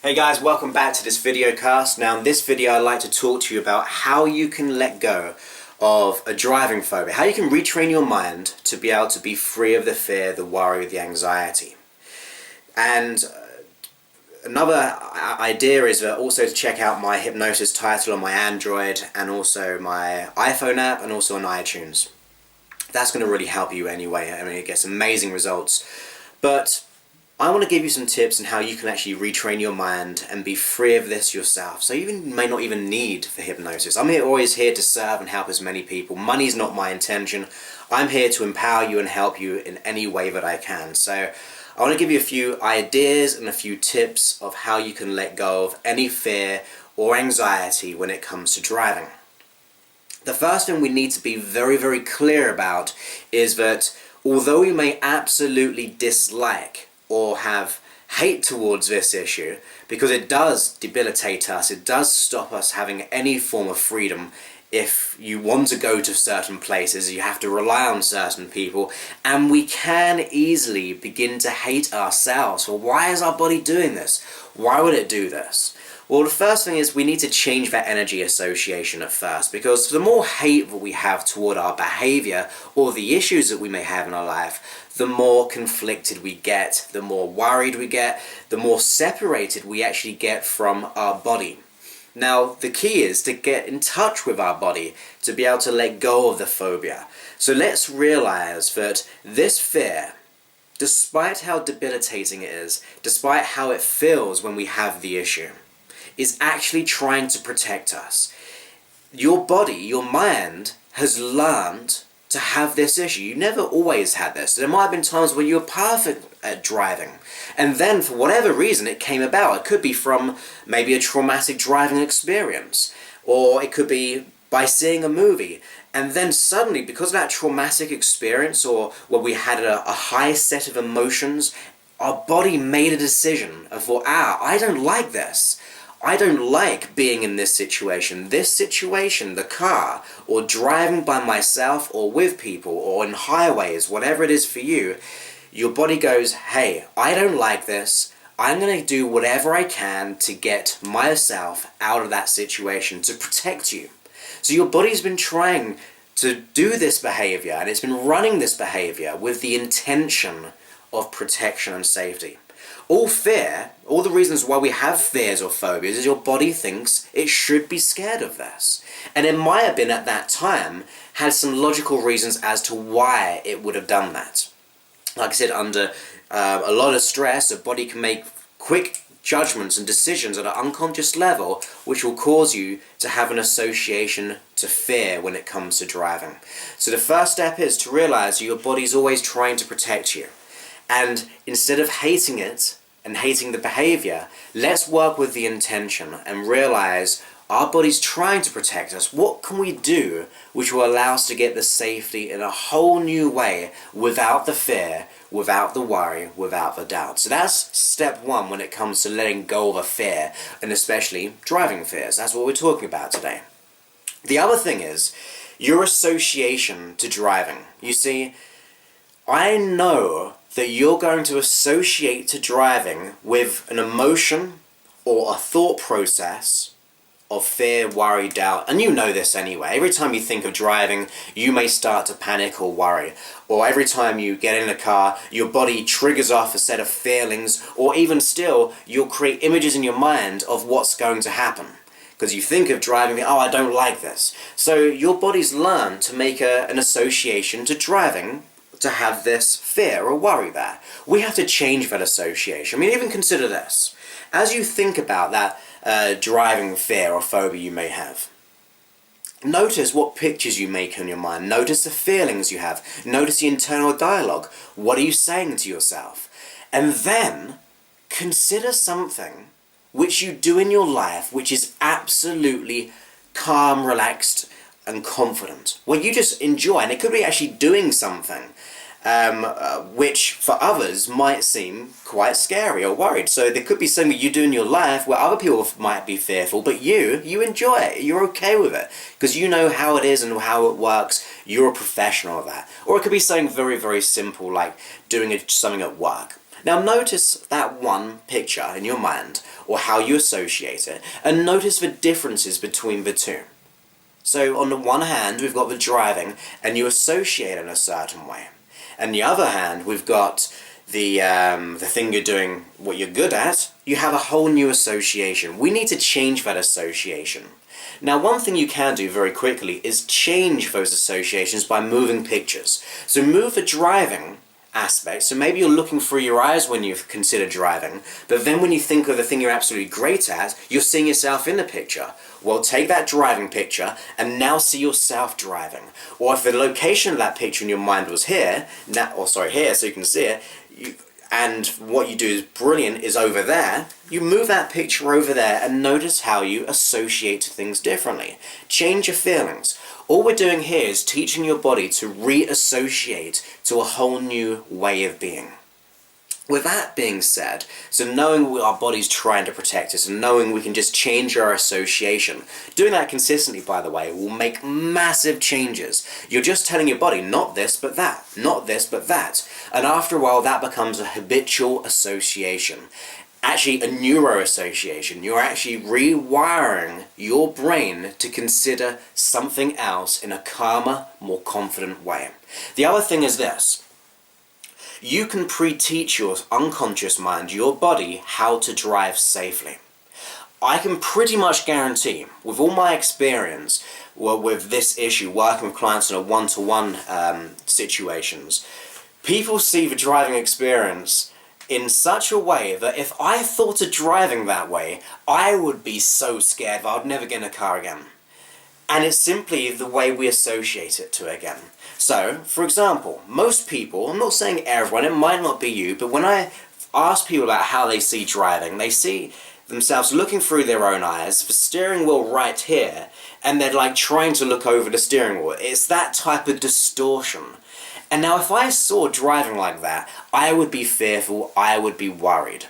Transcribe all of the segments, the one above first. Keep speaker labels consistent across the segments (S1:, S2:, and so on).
S1: Hey guys, welcome back to this video cast. Now in this video I'd like to talk to you about how you can let go of a driving phobia, how you can retrain your mind to be able to be free of the fear, the worry, the anxiety. And another idea is also to check out my hypnosis title on my Android and also my iPhone app and also on iTunes. That's going to really help you anyway. I mean, it gets amazing results. But I want to give you some tips on how you can actually retrain your mind and be free of this yourself. So you may not even need for hypnosis. I'm always here to serve and help as many people. Money's not my intention. I'm here to empower you and help you in any way that I can. So I want to give you a few ideas and a few tips of how you can let go of any fear or anxiety when it comes to driving. The first thing we need to be very, very clear about is that although we may absolutely dislike or have hate towards this issue, because it does debilitate us, it does stop us having any form of freedom. If you want to go to certain places, you have to rely on certain people, and we can easily begin to hate ourselves. Well, why is our body doing this? Why would it do this? Well, the first thing is we need to change that energy association at first, because the more hate that we have toward our behavior or the issues that we may have in our life, the more conflicted we get, the more worried we get, the more separated we actually get from our body. Now, the key is to get in touch with our body to be able to let go of the phobia. So let's realize that this fear, despite how debilitating it is, despite how it feels when we have the issue, is actually trying to protect us. Your body, your mind, has learned to have this issue. You never always had this. There might have been times when you were perfect at driving, and then for whatever reason it came about. It could be from maybe a traumatic driving experience, or it could be by seeing a movie, and then suddenly, because of that traumatic experience, or where we had a high set of emotions, our body made a decision and thought, I don't like this. I don't like being in this situation. This situation, the car, or driving by myself or with people, or in highways, whatever it is for you, your body goes, hey, I don't like this. I'm going to do whatever I can to get myself out of that situation, to protect you. So your body's been trying to do this behavior, and it's been running this behavior with the intention of protection and safety. All fear, all the reasons why we have fears or phobias is your body thinks it should be scared of this. And it might have been at that time had some logical reasons as to why it would have done that. Like I said, under a lot of stress, the body can make quick judgments and decisions at an unconscious level, which will cause you to have an association to fear when it comes to driving. So the first step is to realize your body's always trying to protect you. And instead of hating it and hating the behavior, let's work with the intention and realize our body's trying to protect us. What can we do which will allow us to get the safety in a whole new way, without the fear, without the worry, without the doubt? So that's step one when it comes to letting go of a fear, and especially driving fears. That's what we're talking about today. The other thing is your association to driving. You see, I know that you're going to associate to driving with an emotion or a thought process of fear, worry, doubt, and you know this anyway. Every time you think of driving, you may start to panic or worry. Or every time you get in a car, your body triggers off a set of feelings, or even still, you'll create images in your mind of what's going to happen. Because you think of driving, oh, I don't like this. So your body's learned to make an association to driving, to have this fear or worry there. We have to change that association. I mean, even consider this. As you think about that driving fear or phobia you may have, notice what pictures you make in your mind. Notice the feelings you have. Notice the internal dialogue. What are you saying to yourself? And then consider something which you do in your life which is absolutely calm, relaxed, and confident, where you just enjoy. And it could be actually doing something which for others might seem quite scary or worried. So there could be something you do in your life where other people might be fearful, but you enjoy it, you're okay with it, because you know how it is and how it works. You're a professional of that. Or it could be something very, very simple, like doing something at work. Now notice that one picture in your mind, or how you associate it, and notice the differences between the two. So on the one hand, we've got the driving, and you associate it in a certain way. And the other hand, we've got the thing you're doing, what you're good at, you have a whole new association. We need to change that association. Now, one thing you can do very quickly is change those associations by moving pictures. So move the driving aspect. So maybe you're looking through your eyes when you consider driving, but then when you think of the thing you're absolutely great at, you're seeing yourself in the picture. Well, take that driving picture and now see yourself driving. Or if the location of that picture in your mind was here, here, so you can see it, and what you do is brilliant is over there, you move that picture over there and notice how you associate things differently. Change your feelings. All we're doing here is teaching your body to re-associate to a whole new way of being. With that being said, so knowing our body's trying to protect us and knowing we can just change our association, doing that consistently, by the way, will make massive changes. You're just telling your body, not this but that, not this but that. And after a while that becomes a habitual association. Actually a neuro-association. You're actually rewiring your brain to consider something else in a calmer, more confident way. The other thing is this. You can pre-teach your unconscious mind, your body, how to drive safely. I can pretty much guarantee, with all my experience with this issue, working with clients in a one-to-one situations, people see the driving experience in such a way that if I thought of driving that way, I would be so scared that I'd never get in a car again. And it's simply the way we associate it to it again. So, for example, most people, I'm not saying everyone, it might not be you, but when I ask people about how they see driving, they see themselves looking through their own eyes, the steering wheel right here, and they're like trying to look over the steering wheel. It's that type of distortion. And now if I saw driving like that, I would be fearful, I would be worried.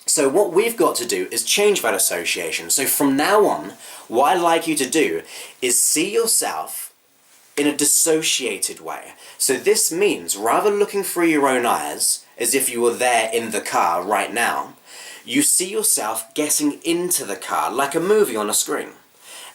S1: So what we've got to do is change that association. So from now on, what I'd like you to do is see yourself in a dissociated way. So this means, rather looking through your own eyes, as if you were there in the car right now, you see yourself getting into the car, like a movie on a screen.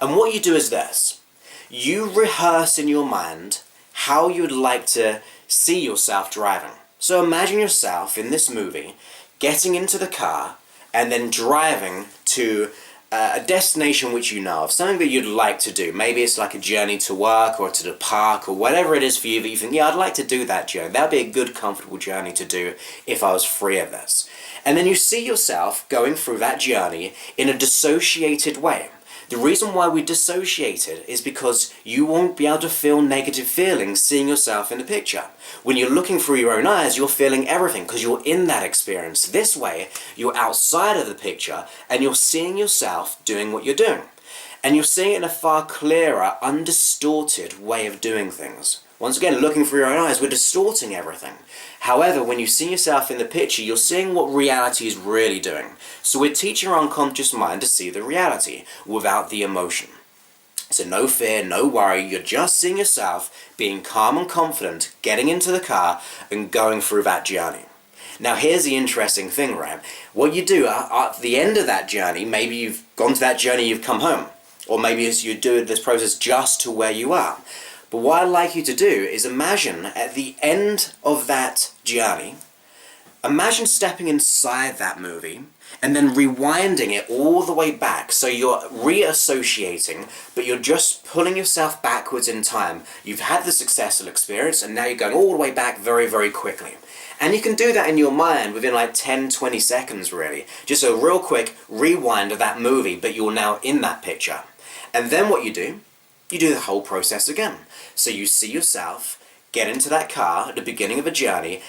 S1: And what you do is this. You rehearse in your mind how you would like to see yourself driving. So imagine yourself in this movie, getting into the car, and then driving to a destination which you know of, something that you'd like to do. Maybe it's like a journey to work or to the park or whatever it is for you that you think, yeah, I'd like to do that journey. That'd be a good, comfortable journey to do if I was free of this. And then you see yourself going through that journey in a dissociated way. The reason why we dissociate it is because you won't be able to feel negative feelings seeing yourself in the picture. When you're looking through your own eyes, you're feeling everything because you're in that experience. This way, you're outside of the picture and you're seeing yourself doing what you're doing. And you're seeing it in a far clearer, undistorted way of doing things. Once again, looking through your own eyes, we're distorting everything. However, when you see yourself in the picture, you're seeing what reality is really doing. So we're teaching our unconscious mind to see the reality without the emotion. So no fear, no worry, you're just seeing yourself being calm and confident, getting into the car and going through that journey. Now here's the interesting thing, right? What you do at the end of that journey, maybe you've gone to that journey, you've come home. Or maybe as you do this process just to where you are. But what I'd like you to do is imagine at the end of that journey, imagine stepping inside that movie and then rewinding it all the way back. So you're reassociating, but you're just pulling yourself backwards in time. You've had the successful experience and now you're going all the way back very, very quickly. And you can do that in your mind within like 10, 20 seconds really. Just a real quick rewind of that movie, but you're now in that picture. And then what you do the whole process again. So you see yourself get into that car at the beginning of a journey,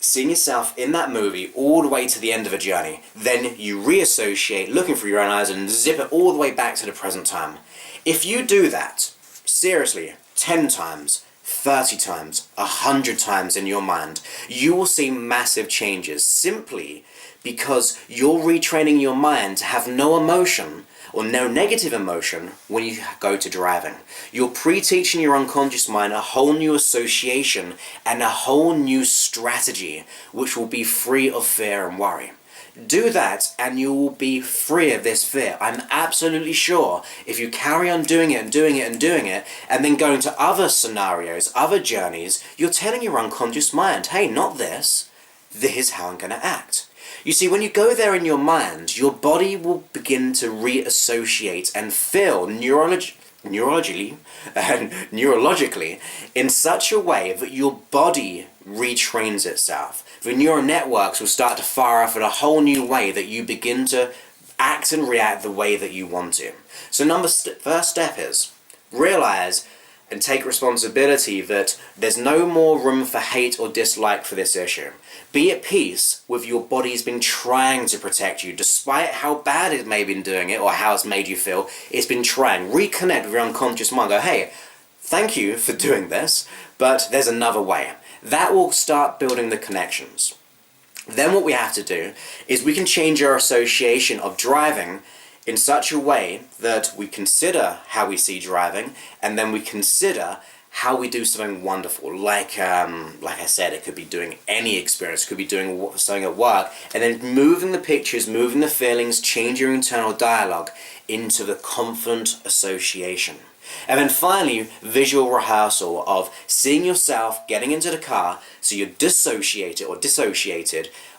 S1: seeing yourself in that movie all the way to the end of a journey. Then you reassociate, looking through your own eyes and zip it all the way back to the present time. If you do that, seriously, 10 times, 30 times, 100 times in your mind, you will see massive changes simply because you're retraining your mind to have no emotion or no negative emotion when you go to driving. You're pre-teaching your unconscious mind a whole new association and a whole new strategy which will be free of fear and worry. Do that and you will be free of this fear. I'm absolutely sure if you carry on doing it and doing it and doing it, and then going to other scenarios, other journeys, you're telling your unconscious mind, hey, not this, this is how I'm going to act. You see, when you go there in your mind, your body will begin to reassociate and feel neurologically in such a way that your body retrains itself. The neural networks will start to fire off in a whole new way that you begin to act and react the way that you want to. So first step is realize and take responsibility that there's no more room for hate or dislike for this issue. Be at peace with your body's been trying to protect you, despite how bad it may have been doing it or how it's made you feel. It's been trying. Reconnect with your unconscious mind. Go, hey, thank you for doing this, but there's another way. That will start building the connections. Then what we have to do is we can change our association of driving in such a way that we consider how we see driving, and then we consider how we do something wonderful. Like I said, it could be doing any experience, it could be doing something at work, and then moving the pictures, moving the feelings, change your internal dialogue into the confident association. And then finally, visual rehearsal of seeing yourself getting into the car, so you're dissociated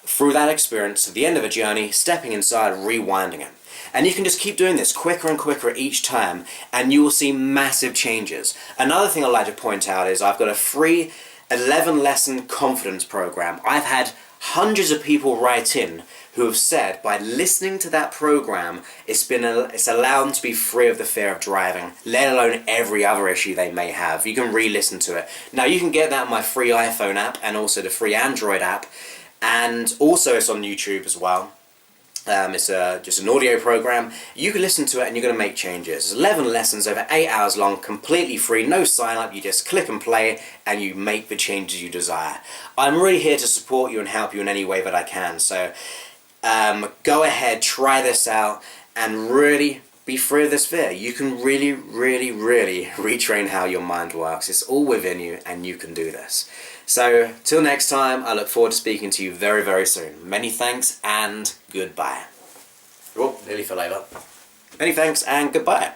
S1: through that experience to the end of a journey, stepping inside, rewinding it. And you can just keep doing this quicker and quicker each time, and you will see massive changes. Another thing I'd like to point out is I've got a free 11-lesson confidence program. I've had hundreds of people write in who have said by listening to that program, it's allowed them to be free of the fear of driving, let alone every other issue they may have. You can re-listen to it. Now you can get that on my free iPhone app and also the free Android app, and also it's on YouTube as well. It's just an audio program. You can listen to it and you're going to make changes. It's 11 lessons over 8 hours long, completely free, no sign up. You just click and play and you make the changes you desire. I'm really here to support you and help you in any way that I can. So go ahead, try this out and really be free of this fear. You can really, really, really retrain how your mind works. It's all within you and you can do this. So, till next time, I look forward to speaking to you very, very soon. Many thanks and goodbye. Oh, nearly fell over. Many thanks and goodbye.